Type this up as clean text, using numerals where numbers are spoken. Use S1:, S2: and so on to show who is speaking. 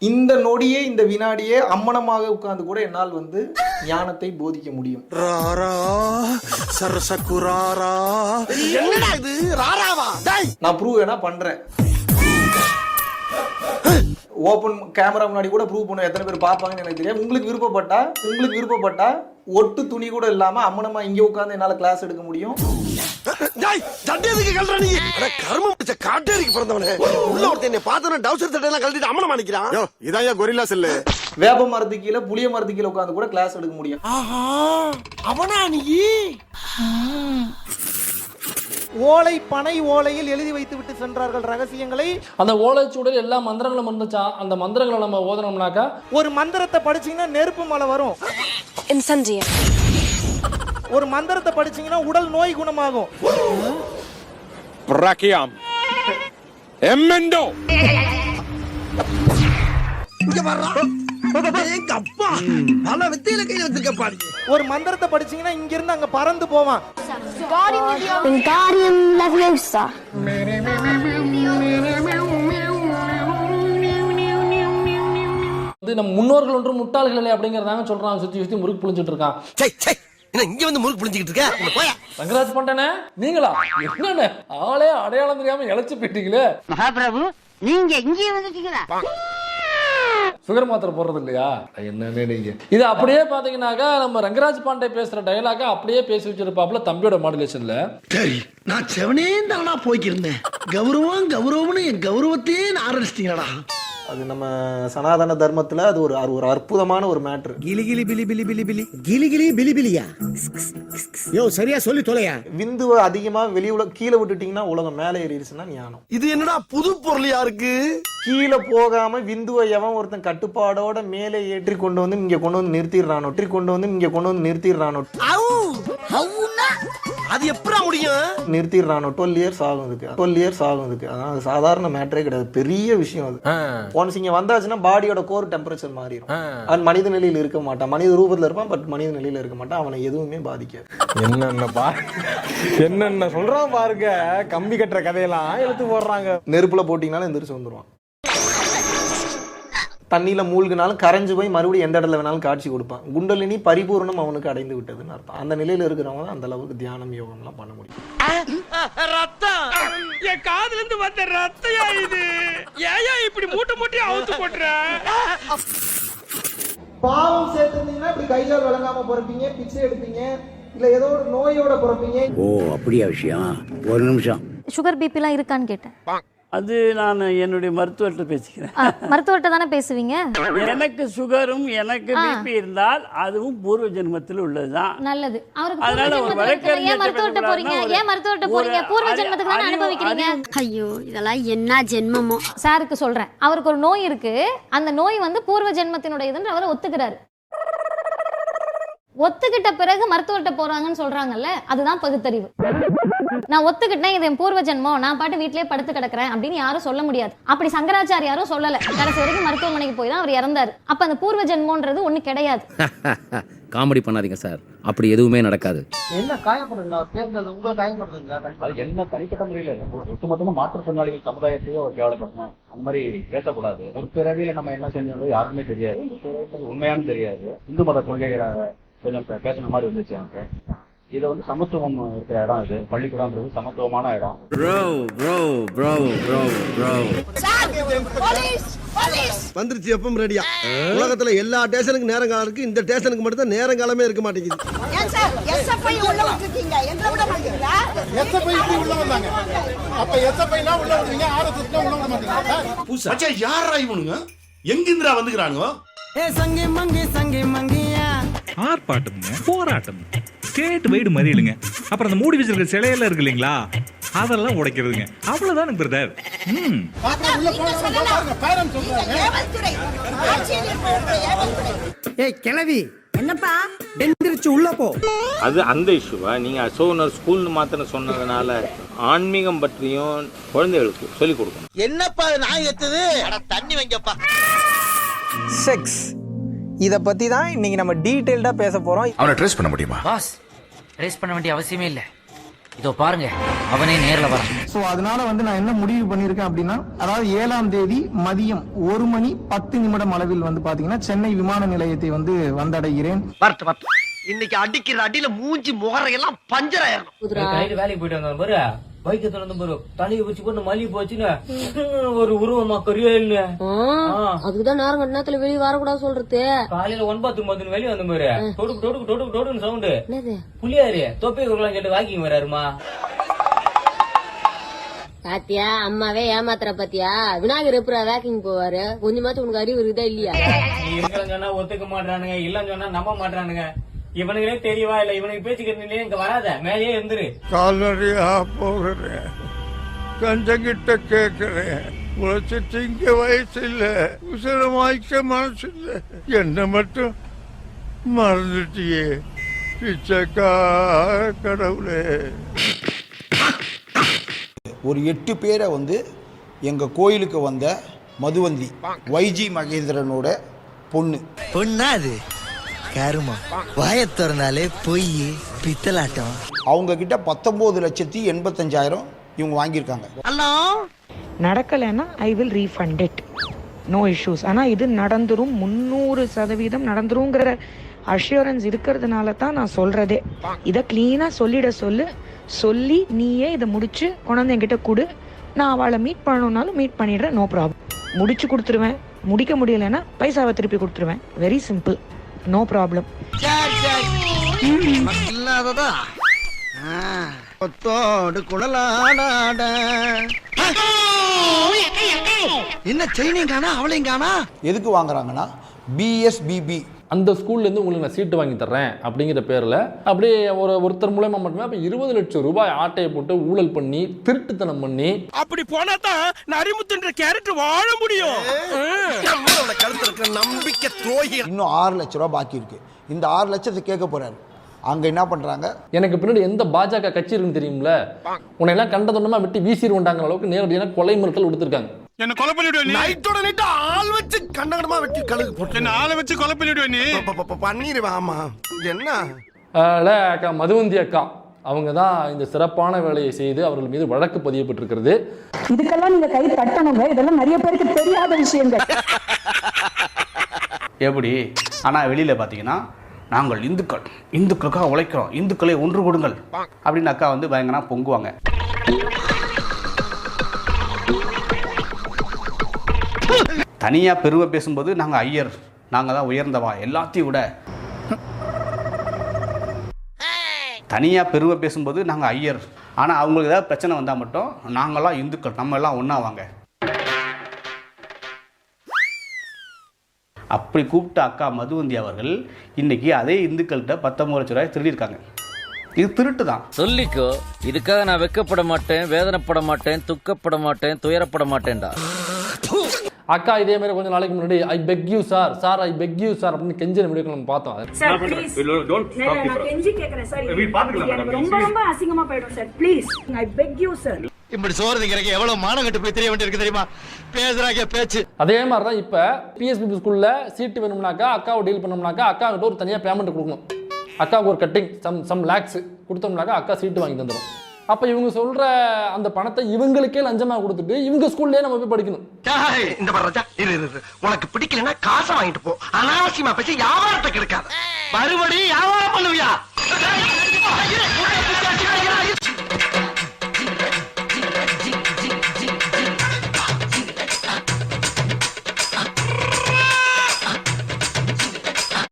S1: இந்த நொடியே இந்த வினாடியே அம்மனமாக உட்கார்ந்து கூட என்னால் ஞானத்தை போதிக்க முடியும். நான் ப்ரூவ் வேணா பண்றேன். ஓப்பன் கேமரா முன்னாடி கூட ப்ரூவ் பண்ண எத்தனை பேர் பார்ப்பாங்கன்னு எனக்கு தெரியாது. உங்களுக்கு விருப்பப்பட்டா ஒட்டு துணி கூட இல்லாம அம்மனமா இங்க உட்கார்ந்து என்னால கிளாஸ் எடுக்க முடியும். வேப்ப மரத்து கீழே புளிய மரத்து கீழே உட்கார்ந்து கூட கிளாஸ் எடுக்க முடியும். ஓலை பனை ஓலையில் எழுதி வைத்து விட்டு சென்றார்கள் ரகசியங்களை.
S2: அந்த ஓலைச்சூடல் எல்லா மந்திரங்களும் இருந்துச்சா, அந்த மந்திரங்களை நம்ம ஓதனோம்னாக்கா
S1: ஒரு மந்திரத்தை படிச்சீங்கன்னா நெருப்பு மலை வரும். ஒரு மந்திரத்தை படிச்சீங்கன்னா உடல் நோய் குணமாகும். ஒரு மந்திரத்தை படிச்சீங்கன்னா இங்க இருந்து அங்க பறந்து போவான்.
S2: நம்ம முன்னோர்கள் ஒன்றும் முட்டாள்கள் இல்லை அப்படிங்கறதாங்க சொல்றான். சுத்தி முறுக்கு புளிஞ்சிட்டு இருக்கான்.
S3: இங்க வந்து முறுக்கு புளிஞ்சிட்டு இருக்க.
S2: ரங்கராஜ் பண்டனே நீங்களா? என்னன்னு ஆளே அடையாளம் தெரியாம இழைச்சு போயிட்டீங்களே.
S4: மகாபிரபு நீங்க இங்கே வந்துட்டீங்களா?
S2: சுகர் மாத்திரை போடுறது இல்லையா? என்னன்னு நீங்க இது அப்படியே பாத்தீங்கன்னாக்கா நம்ம ரங்கராஜ் பாண்டே பேசுற டயலாக அப்படியே பேசி வச்சிருப்பாப்ல தம்பியோட மாடுலேஷன்ல.
S3: சரி, நான் செவனே தானா போய்க்கிருந்தேன். கௌரவம்னு என் கௌரவத்தையே ஆரம்பிச்சிட்டீங்களா?
S1: அது நம்ம சனாதன தர்மத்துல அது ஒரு அற்புதமான ஒரு மேட்டர்.
S3: கிளி கிளி பிலி பிலி பிலி பிலி கிளி கிளி பிலி பிலியா? யோ சரியா சொல்லி தொலையா.
S1: விந்துவை அதிகமா கீழே விட்டுட்டீங்கன்னா உலகம் மேலே ஏறிடுச்சுன்னா ஞானம்.
S3: இது என்னடா புது பொருளியா இருக்கு?
S1: கீழே போகாம விந்துவை எவன் ஒருத்தன் கட்டுப்பாடோட மேலே ஏற்றி கொண்டு வந்து இங்க கொண்டு வந்து நிறுத்திடுறானோ.
S3: அது எப்படா முடியும்?
S1: நிறுத்திடுறானோ. 12 இயர்ஸ் ஆகும் இதுக்கு. அதான் சாதாரண மேட்டரே கிடையாது, பெரிய விஷயம் அது. ஒன்ஸ் இங்க வந்தாச்சுன்னா பாடியோட கோர் டெம்பரேச்சர் மாறிடும். அவன் மனித நிலையில் இருக்க மாட்டான், மனித ரூபத்துல இருப்பான், பட் மனித நிலையில இருக்க மாட்டான். அவனை எதுவுமே பாதிக்காது.
S5: என்னென்ன சொல்றான் பாருங்க. கம்பி கட்டுற கதையெல்லாம் எடுத்து போடுறாங்க.
S1: நெருப்புல போட்டீங்கனாலும் எந்திரிச்சு வந்துருவான். தண்ணியில மூழ்கினாலும் கரைஞ்சு போய் மறுபடியும் எந்த இடத்துல வேணாலும் காட்சி கொடுப்பான். குண்டலினி பரிபூர்ணம் அவனுக்கு அடைந்து விட்டதுன்னு அர்த்தம். அந்த நிலையில இருக்கிறவங்க தான் அந்த அளவுக்கு தியானம் யோகம் எல்லாம் பண்ண முடியும்.
S6: என் காதுல இருந்து வந்த ரத்தையா இது? ஏயா இப்படி மூட்டை அவுத்து போட்டுற?
S1: பாவம் சேர்த்துருந்தீங்கன்னா இப்படி கைகால் வழங்காம பிறப்பீங்க, பிச்சை எடுப்பீங்க, இல்ல ஏதோ ஒரு நோயோட பிறப்பீங்க.
S3: ஓ அப்படியா விஷயம்? ஒரு நிமிஷம்.
S7: சுகர் பிபி எல்லாம் இருக்கான்னு கேட்டேன்.
S6: அது நான் என்னுடைய மருத்துவர்கிட்ட பேசிக்கிறேன்.
S7: மருத்துவர்கிட்ட தானே பேசுவீங்க?
S6: எனக்கு சுகரும் எனக்கு பிபி இருந்தால் அதுவும் பூர்வ ஜென்மத்தில் உள்ளதுதான்.
S7: நல்லது.
S6: அதனால ஒரு
S7: ஏன் மருத்துவர்கிட்ட போறீங்க? பூர்வ ஜென்மத்துக்கு தானே அனுபவிக்கிறீங்க.
S4: ஐயோ இதெல்லாம் என்ன ஜென்மமோ.
S7: சாருக்கு சொல்றேன், அவருக்கு ஒரு நோய் இருக்கு. அந்த நோய் பூர்வ ஜென்மத்தினுடையதுன்னு அவர் ஒத்துக்கிறாரு. ஒத்துக்கிட்ட பிறகு மருத்துவர்கிட்ட போறாங்கன்னு சொல்றாங்கல்ல, அதுதான் பகுத்தறிவு. நான் ஒத்துக்கிட்டேன் இது என் பூர்வ ஜென்மம், நான் பாட்டு வீட்டிலேயே படுத்து கிடக்குறேன் அப்படின்னு யாரும் சொல்ல முடியாது. அப்படி சங்கராச்சாரியாரும் சொல்லல. கடைசி வரைக்கும் மருத்துவமனைக்கு போய் தான் அவர் இறந்தாரு. அப்ப அந்த பூர்வ ஜென்மன்றது ஒண்ணு கிடையாது.
S8: காமெடி பண்ணாதீங்க சார், அப்படி எதுவுமே நடக்காது.
S2: என்ன காயப்படுறீங்களா? பேசுறது உங்களை காயப்படுறீங்களா? அது என்ன தனிப்பட்ட முறையில ஒட்டுமொத்தமா மாற்றுத்திறனாளிகள் சமுதாயத்தையே ஒரு கேவலப்படணும். அந்த மாதிரி பேசக்கூடாது. ஒரு பிறவியில நம்ம என்ன செஞ்சோம் யாருமே தெரியாது, உண்மையானு தெரியாது. இந்து மத கொள்கைகளை கொஞ்சம் பேசுன மாதிரி இருந்துச்சு எனக்கு. இது சமத்துவம் இருக்கிற இடம். இது பள்ளிக்கூடம்ன்றது சமத்துவமான இடம்.
S3: வந்துருச்சு எப்பவும் ரெடியா. உலகத்துல எல்லா ஸ்டேஷனுக்கு நேரம் காலம் இருக்கு, இந்த ஸ்டேஷனுக்கு மட்டும் தான் நேரம் காலமே இருக்க மாட்டேங்குது.
S9: யாரா இவனுங்க? எங்கிந்திரா வந்துக்கிறானுங்க?
S10: ஆர்ப்பாட்டம், போராட்டம், ஸ்டேட் வைடு மறியலுங்க. அப்புறம் அந்த மூடி வச்சிருக்க சிலையெல்லாம் இருக்கு இல்லைங்களா, அதெல்லாம் உடைக்கிறதுங்க. அவ்வளவுதான் பிரதர்.
S3: கிளவி என்னப்பா எந்திரிச்சு உள்ள போ.
S11: அது அந்த இஷ்யூவா? நீங்க அசோனர் ஸ்கூல்னு மாத்திரம் சொன்னதுனால ஆன்மீகம் பற்றியும் குழந்தைகளுக்கு சொல்லிக் கொடுக்கணும்.
S3: என்னப்பா நான் ஏத்தது? தண்ணி வைங்கப்பா.
S1: செக்ஸ் இத பத்தி தான் இன்னைக்கு நம்ம டீடைல்டா பேச போறோம்.
S9: அவனை ட்ரேஸ் பண்ண முடியுமா?
S12: பாஸ், ட்ரேஸ் பண்ண வேண்டிய அவசியமே இல்ல.
S8: இதோ பாருங்க அவனே நேர்ல வரான்.
S1: ஸோ அதனால வந்து நான் என்ன முடிவு பண்ணியிருக்கேன் அப்படின்னா, அதாவது 7ஆம் தேதி மதியம் 1:10 அளவில் வந்து பாத்தீங்கன்னா சென்னை விமான நிலையத்தை வந்து வந்தடைகிறேன்.
S3: இன்னைக்கு அடிக்கிற அடியில மூஞ்சி முகரையெல்லாம் பஞ்சர் ஆயிரும்.
S2: வேலைக்கு போயிட்டு வந்தாங்க பாரு, பைக்கை திறந்து பாரு, தலையை வச்சு கொண்டு மல்லி போச்சுன்னு ஒரு உருவமா கரியல்னு.
S4: அதுக்குதான் நேரம் நேரத்துல வெளியே வரக்கூடாது சொல்றது.
S2: காலையில 9:10 வெளியே வந்த பாரு, தொடுக்கு தொடுக்கு தொடுக்கு தொடுன்னு சவுண்டு. புள்ளியாரு தொப்பை குரலாம் கேட்டு வாக்கிங் வராருமா.
S4: பாத்தியா அம்மாவே ஏமாத்துற பாத்தியா? விநாயகர் எப்படா வேக்கிங் போவாரு? கொஞ்சமாச்சும் உனக்கு அறிவு இருக்குதா இல்லையா?
S2: இருக்கலன்னு சொன்னா ஒத்துக்க மாட்டானுங்க, இல்லன்னு சொன்னா நம்ப மாட்டானுங்க. இவனுங்களே தெரியவா இல்ல, இவனுக்கு பேச்சுக்கிறதுலயே இங்க வராத, மேலேயே இருந்துரு.
S3: கால்நடையா போகிறேன், கஞ்சங்கிட்ட கேட்கிறேன், உழைச்சி திங்க வயசு இல்ல, உசரமாய்க்க மனசு இல்ல, என்ன மட்டும் மறந்துட்டியே பிச்சைக்கா கடவுளே.
S1: ஒரு 8 பேரை வந்து எங்கள் கோயிலுக்கு வந்த மதுவந்தி YG மகேந்திரனோட பொண்ணு.
S3: பொண்ணா அது கருமா வாய திறந்தாலே பொய் பித்தலாட்டம்.
S1: அவங்க கிட்ட 19,85,000 இவங்க வாங்கியிருக்காங்க.
S12: நடக்கலைன்னா I will refund it, no issues. ஆனால் இது நடந்துரும், 300% நடந்துருங்கிற அஷ்யூரன்ஸ் இருக்கிறதுனால தான் நான் சொல்றதே. இதை கிளீனாக சொல்லி நீயே இதை முடிச்சு கொண்டாந்து என்கிட்ட கொடு, நான் அவளை மீட் பண்ணணும்னாலும் மீட் பண்ணிடுறேன், நோ ப்ராப்ளம். முடிச்சு கொடுத்துருவேன், முடிக்க முடியலைன்னா பைசாவை திருப்பி கொடுத்துருவேன், வெரி சிம்பிள், நோ ப்ராப்ளம்.
S3: இல்லாததா கொத்தோடு குழலாடாட என்ன செய்னீங்கானா அவளைங்கானா.
S1: எதுக்கு வாங்குறாங்கன்னா BSBB
S5: அந்த ஸ்கூல்லேருந்து உங்களுக்கு நான் சீட்டு வாங்கி தர்றேன் அப்படிங்கிற பேரில் அப்படியே ஒருத்தர் மூலமா மட்டுமே அப்போ 20 லட்சம் ரூபாய் ஆட்டையை போட்டு ஊழல் பண்ணி திருட்டுத்தனம் பண்ணி.
S3: அப்படி போனா தான் நரிமுத்துன்ற கேரக்டர் வாழ முடியும். கருத்து இருக்கிற நம்பிக்கை துரோகி.
S1: இன்னும் 6 லட்ச ரூபா பாக்கி இருக்கு. இந்த 6 லட்சத்தை கேட்க போறாரு. அங்க என்ன பண்றாங்க,
S5: எனக்கு பின்னாடி எந்த பாஜக கட்சி இருக்குன்னு தெரியும்ல, உன்னை எல்லாம் கண்டதொன்னமா வெட்டி வீசிடுவாங்க அளவுக்கு நேரடியான கொலை மிரட்டல் கொடுத்துருக்காங்க.
S9: என்ன கொலை பண்ணிடுவே நீ?
S3: நைட்டோட நைட் ஆள் வச்சு கண்டகடமா வெட்டி கழுகு போட்டு
S9: என்ன ஆளை வச்சு கொலை பண்ணிடுவே நீ?
S3: பண்ணிடுவேன். ஆமா என்ன
S5: அக்கா மதுவந்தி அக்கா அவங்க தான் இந்த சிறப்பான வேலையை செய்து அவர்கள் மீது வழக்கு பதியப்பட்டிருக்கிறது.
S12: இதுக்கெல்லாம் நீங்க கை தட்டணுங்க, இதெல்லாம் நிறைய பேருக்கு தெரியாத விஷயங்கள்.
S2: எப்படி ஆனா வெளியில பாத்தீங்கன்னா நாங்கள் இந்துக்களுக்காக உழைக்கிறோம், இந்துக்களை ஒன்று கொடுங்கள் அப்படின்னு அக்கா வந்து பயங்கரமா பொங்குவாங்க. தனியா பெருமை பேசும்போது நாங்க ஐயர், நாங்க தான் உயர்ந்தவா எல்லாத்தையும் விட. தனியா பெருமை பேசும்போது நாங்க ஐயர், ஆனா அவங்களுக்கு ஏதாவது பிரச்சனை வந்தா மட்டும் நாங்கெல்லாம் இந்துக்கள், நம்ம எல்லாம் ஒண்ணா வாங்க அப்படி கூப்பிட்ட அக்கா மதுவந்தி அவர்கள் இன்னைக்கு அதே இந்துக்கள்கிட்ட 19 லட்சம் ரூபாய் திருடியிருக்காங்க. இது திருட்டு தான்.
S8: சொல்லிக்கோ, இதுக்காக நான் வெக்கப்பட மாட்டேன், வேதனைப்பட மாட்டேன், துக்கப்பட மாட்டேன், துயரப்பட மாட்டேன்டா.
S5: அக்கா இதே மாதிரி கொஞ்சம் நாளைக்கு முன்னாடி I beg you sir I beg you sir அப்படின்னு கெஞ்சின வீடியோ நம்ம பார்த்தோம்.
S3: இப்படி சோறு கிடைக்க எவ்வளவு மானம் கட்டு போய் தெரிய வேண்டியிருக்கு தெரியுமா? பேசுறாங்க பேச்சு.
S5: அதே மாதிரி தான் இப்போ PSBB ஸ்கூல்ல சீட்டு வேணும்னாக்கா அக்காவை டீல் பண்ணோம்னாக்கா அக்கா கிட்ட ஒரு தனியாக பேமெண்ட் கொடுக்கணும். அக்காவுக்கு ஒரு கட்டிங் சம் லேக்ஸ் கொடுத்தோம்னாக்கா அக்கா சீட்டு வாங்கி தந்துடும். அப்ப இவங்க சொல்ற அந்த பணத்தை இவங்களுக்கே லஞ்சமா கொடுத்துட்டு இவங்க ஸ்கூல்லயே நம்ம போய் படிக்கணும்.
S3: இந்த பரராஜா உனக்கு பிடிக்கலன்னா காசை வாங்கிட்டு போ, அனாவசியமா பேசி வியாபாரத்தை கெடுக்காத. மறுபடியும் வியாபாரம் பண்ணுவியா?